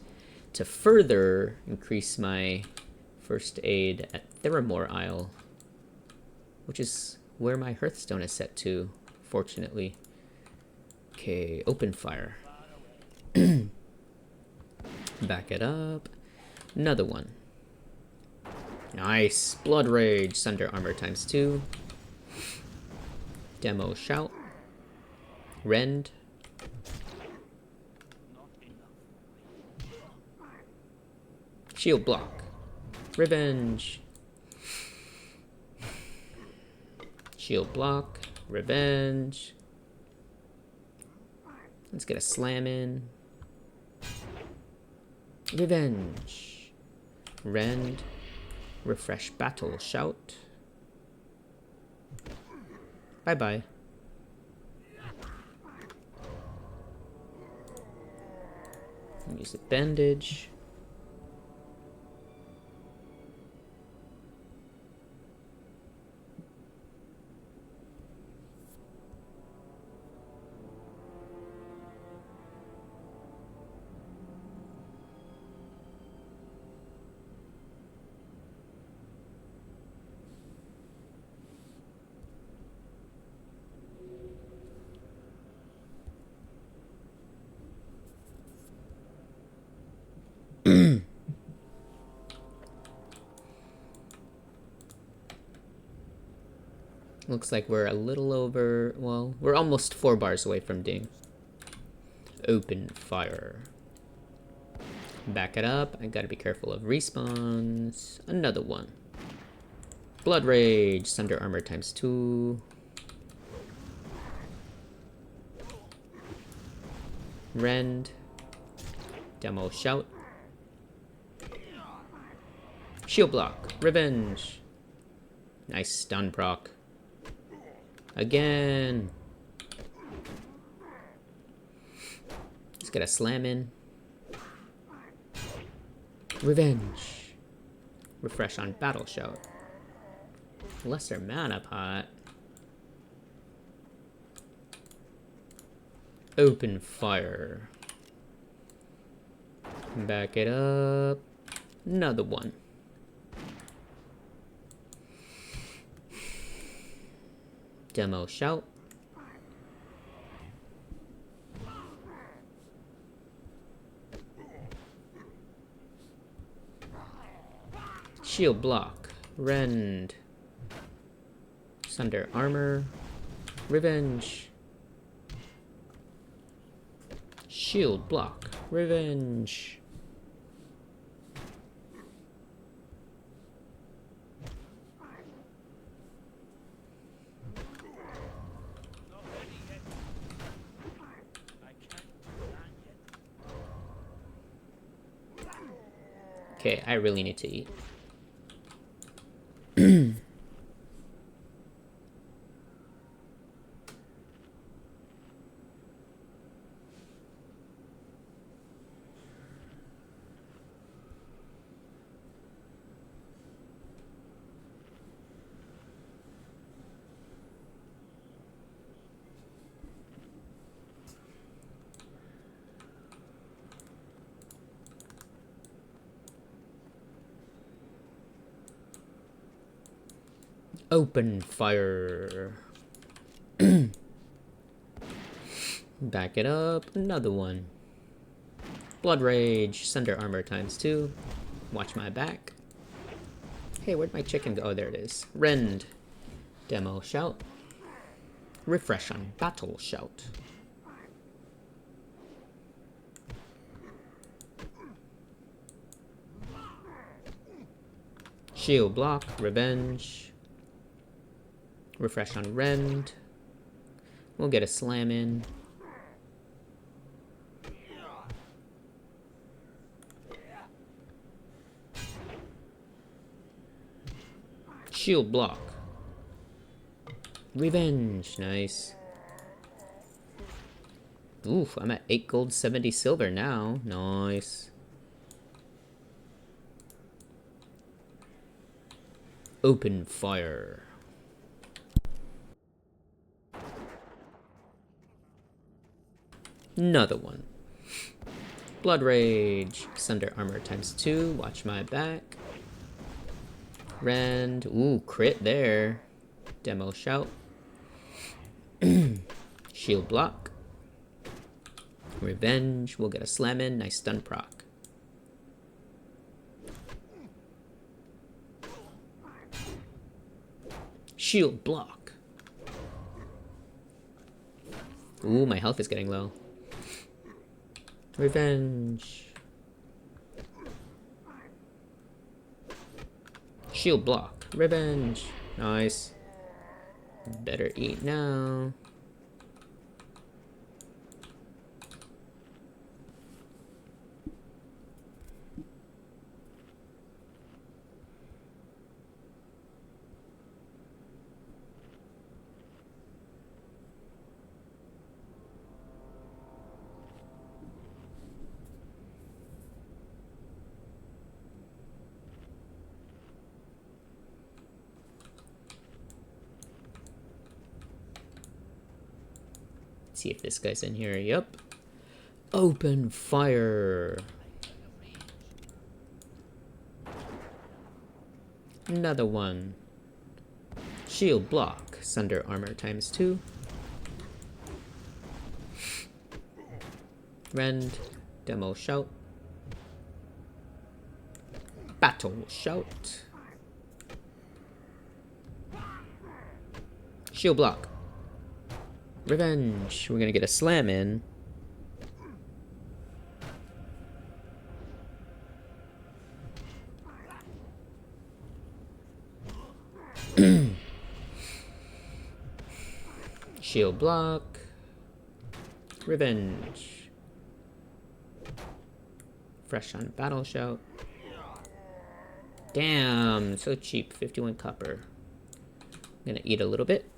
to further increase my first aid at Theramore Isle, which is where my Hearthstone is set to, fortunately. Okay, open fire. Back it up. Another one. Nice. Blood Rage. Sunder Armor times 2. Demo Shout. Rend. Shield Block. Revenge. Shield Block. Revenge. Let's get a slam in. Revenge. Rend. Refresh Battle Shout. Bye-bye. Use a bandage. Looks like we're a little over, well, we're almost 4 bars away from ding. Open fire. Back it up. I gotta be careful of respawns. Another one. Blood Rage. Sunder Armor times 2. Rend. Demo Shout. Shield Block. Revenge. Nice stun proc. Again. Let's get a slam in. Revenge. Refresh on Battle Shout. Lesser Mana Pot. Open fire. Back it up. Another one. Demo Shout. Shield Block. Rend. Sunder Armor. Revenge. Shield Block. Revenge. Okay, I really need to eat. Open fire. Back it up. Another one. Blood Rage. Sunder Armor times 2. Watch my back. Hey, where'd my chicken go? Oh, there it is. Rend. Demo Shout. Refresh on Battle Shout. Shield Block. Revenge. Refresh on Rend. We'll get a slam in. Shield Block. Revenge. Nice. Oof, I'm at 8 gold, 70 silver now. Nice. Open fire. Another one. Blood Rage. Sunder Armor times 2. Watch my back. Rend. Ooh, crit there. Demo Shout. Shield Block. Revenge. We'll get a slam in. Nice stun proc. Shield block. Ooh, my health is getting low. Revenge. Shield block. Revenge. Nice. Better eat now. See if this guy's in here. Yep. Open fire. Another one. Shield block. Sunder armor times 2. Rend. Demo shout. Battle shout. Shield block. Revenge. We're gonna get a slam in. Shield block. Revenge. Fresh on battle shout. Damn, so cheap. 51 copper. I'm gonna eat a little bit.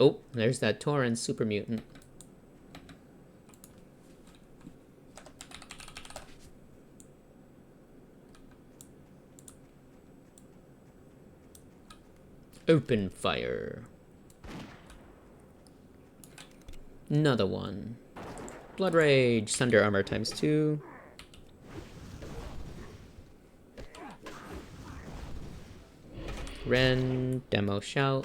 Oh, there's that Tauren super mutant. Open fire. Another one. Blood Rage. Sunder armor times 2. Ren. Demo shout.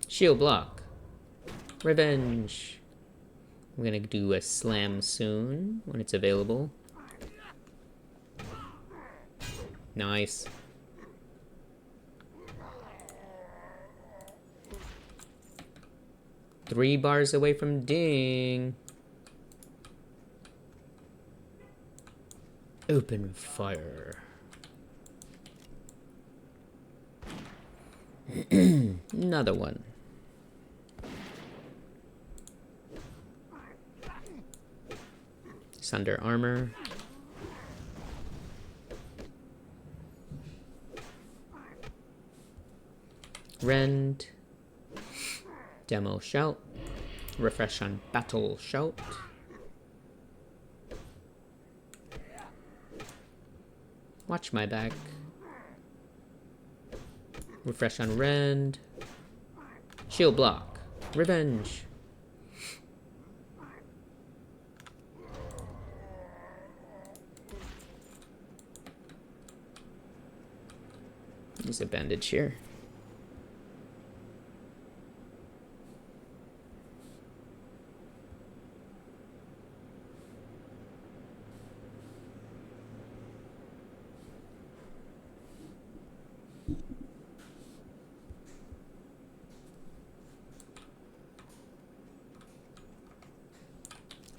Shield block. Revenge. I'm gonna do a slam soon when it's available. Nice. Three bars away from ding. Open fire. Another one. Sunder armor. Rend. Demo shout. Refresh on battle shout. Watch my back. Refresh on Rend. Shield block. Revenge. Use a bandage here.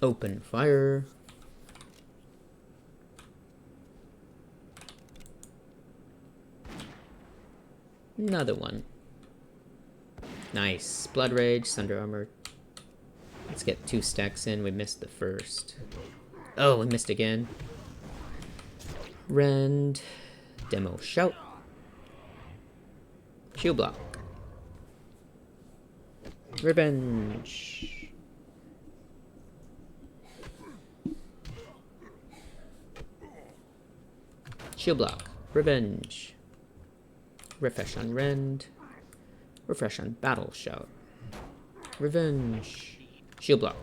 Open fire. Another one. Nice. Blood Rage, Sunder Armor. Let's get 2 stacks in. We missed the first. Oh, we missed again. Rend. Demo Shout. Shield block. Revenge. Shield block. Revenge. Refresh on Rend. Refresh on Battle Shout. Revenge. Shield block.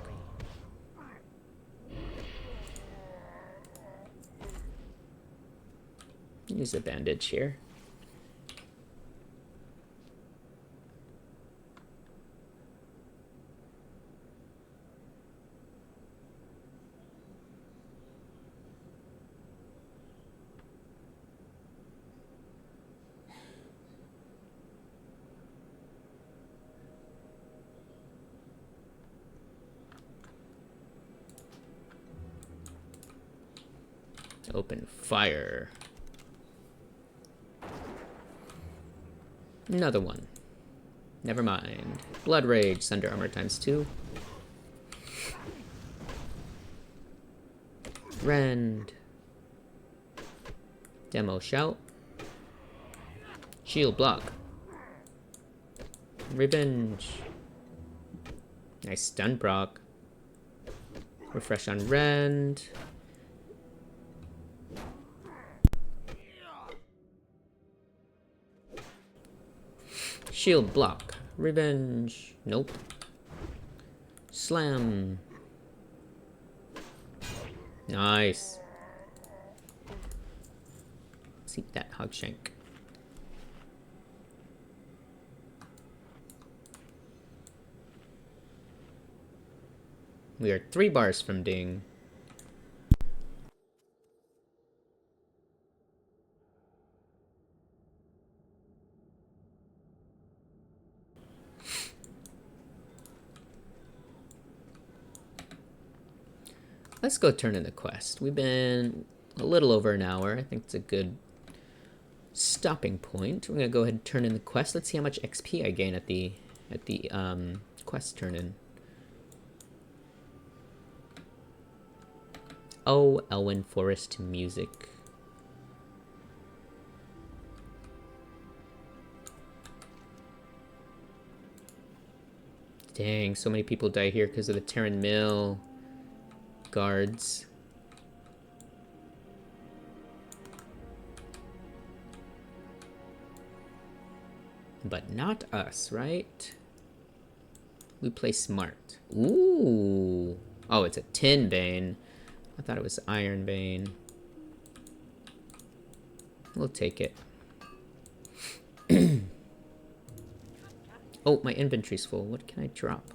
Use a bandage here. Open fire. Another one. Never mind. Blood Rage, Thunder Armor ×2. Rend. Demo Shout. Shield Block. Revenge. Nice stun proc. Refresh on Rend. Shield block. Revenge. Nope. Slam. Nice. Let's eat that hog shank. We are 3 bars from ding. Let's go turn in the quest. We've been a little over an hour. I think it's a good stopping point. We're gonna go ahead and turn in the quest. Let's see how much XP I gain at the quest turn in. Oh, Elwyn Forest music. Dang, so many people die here because of the Terran Mill guards. But not us, right? We play smart. Ooh. Oh, it's a Tin Bane. I thought it was Iron Bane. We'll take it. Oh, my inventory's full. What can I drop?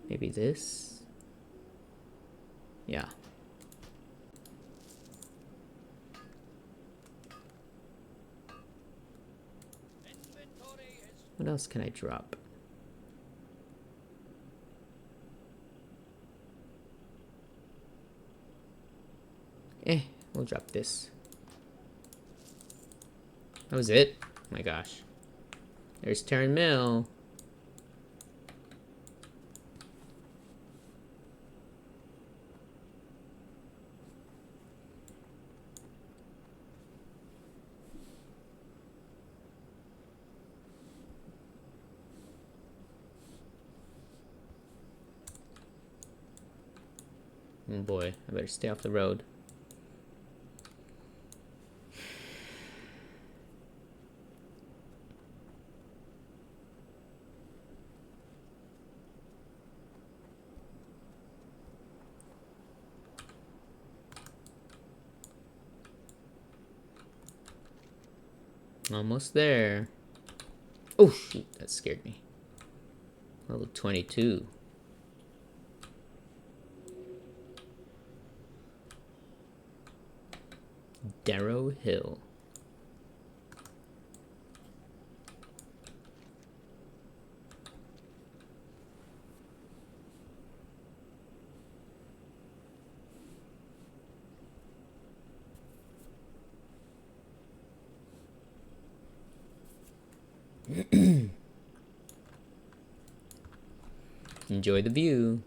Maybe this? Yeah. What else can I drop? We'll drop this. That was it? Oh my gosh. There's Terran Mill. Oh boy, I better stay off the road. Almost there. Oh shoot, that scared me. Level 22. Darrow Hill. Enjoy the view.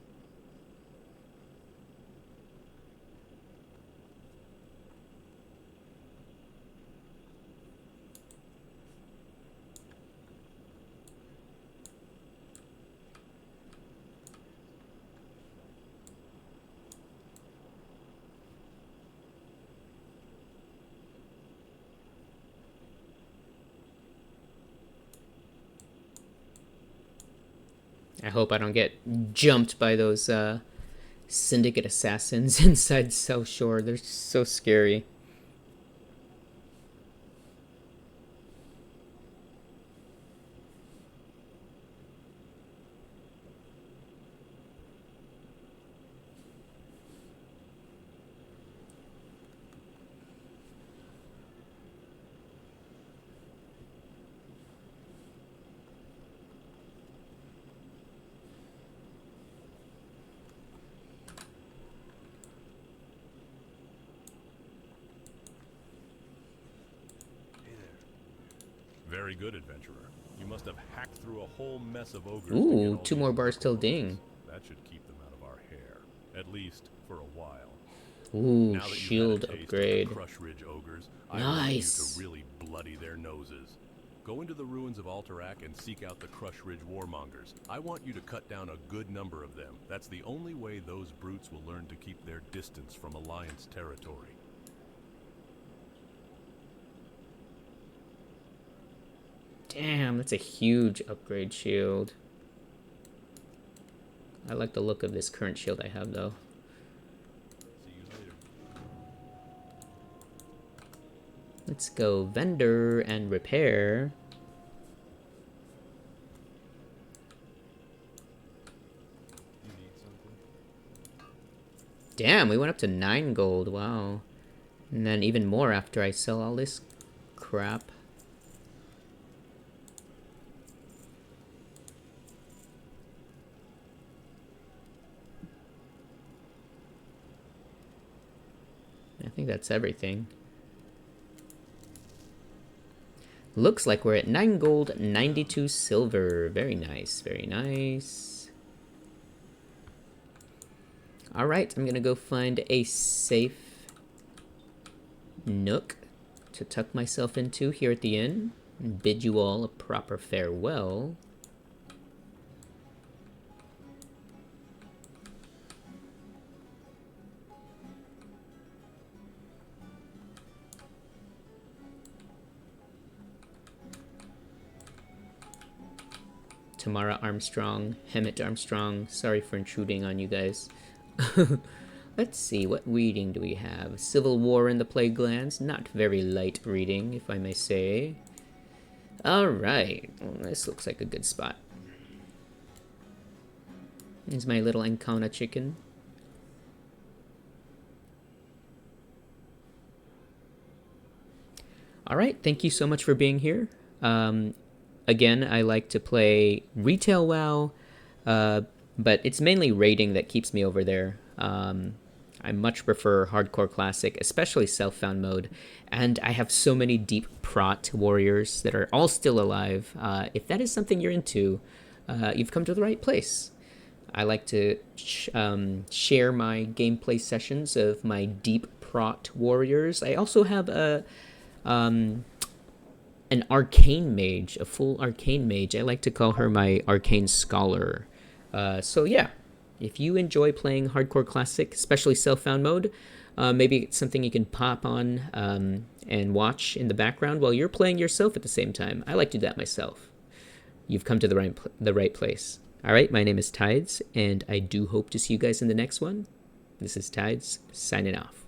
I hope I don't get jumped by those syndicate assassins inside South Shore. They're so scary. Very good, adventurer. You must have hacked through a whole mess of ogres. Ooh, 2 more bars till ding. That should keep them out of our hair, at least for a while. Ooh, Now that shield you've had a taste upgrade. of the Crush Ridge ogres, Nice. I want you to really bloody their noses. Go into the ruins of Alterac and seek out the Crush Ridge warmongers. I want you to cut down a good number of them. That's the only way those brutes will learn to keep their distance from Alliance territory. Damn, that's a huge upgrade shield. I like the look of this current shield I have, though. See you later. Let's go vendor and repair. You need something? Damn, we went up to 9 gold. Wow. And then even more after I sell all this crap. I think that's everything. Looks like we're at 9 gold, 92 silver. Very nice, very nice. Alright, I'm gonna go find a safe nook to tuck myself into here at the inn and bid you all a proper farewell. Tamara Armstrong, Hemet Armstrong, sorry for intruding on you guys. Let's see, what reading do we have? Civil War in the Plaguelands, not very light reading, if I may say. Alright, well, this looks like a good spot. Here's my little Ancona chicken. Alright, thank you so much for being here. Again, I like to play retail WoW, but it's mainly raiding that keeps me over there. I much prefer hardcore classic, especially self-found mode, and I have so many deep prot warriors that are all still alive. If that is something you're into, you've come to the right place. I like to share my gameplay sessions of my deep prot warriors. I also have an arcane mage, a full arcane mage. I like to call her my arcane scholar. So yeah, if you enjoy playing hardcore classic, especially self-found mode, maybe it's something you can pop on and watch in the background while you're playing yourself at the same time. I like to do that myself. You've come to the right place. All right, my name is Tides, and I do hope to see you guys in the next one. This is Tides, signing off.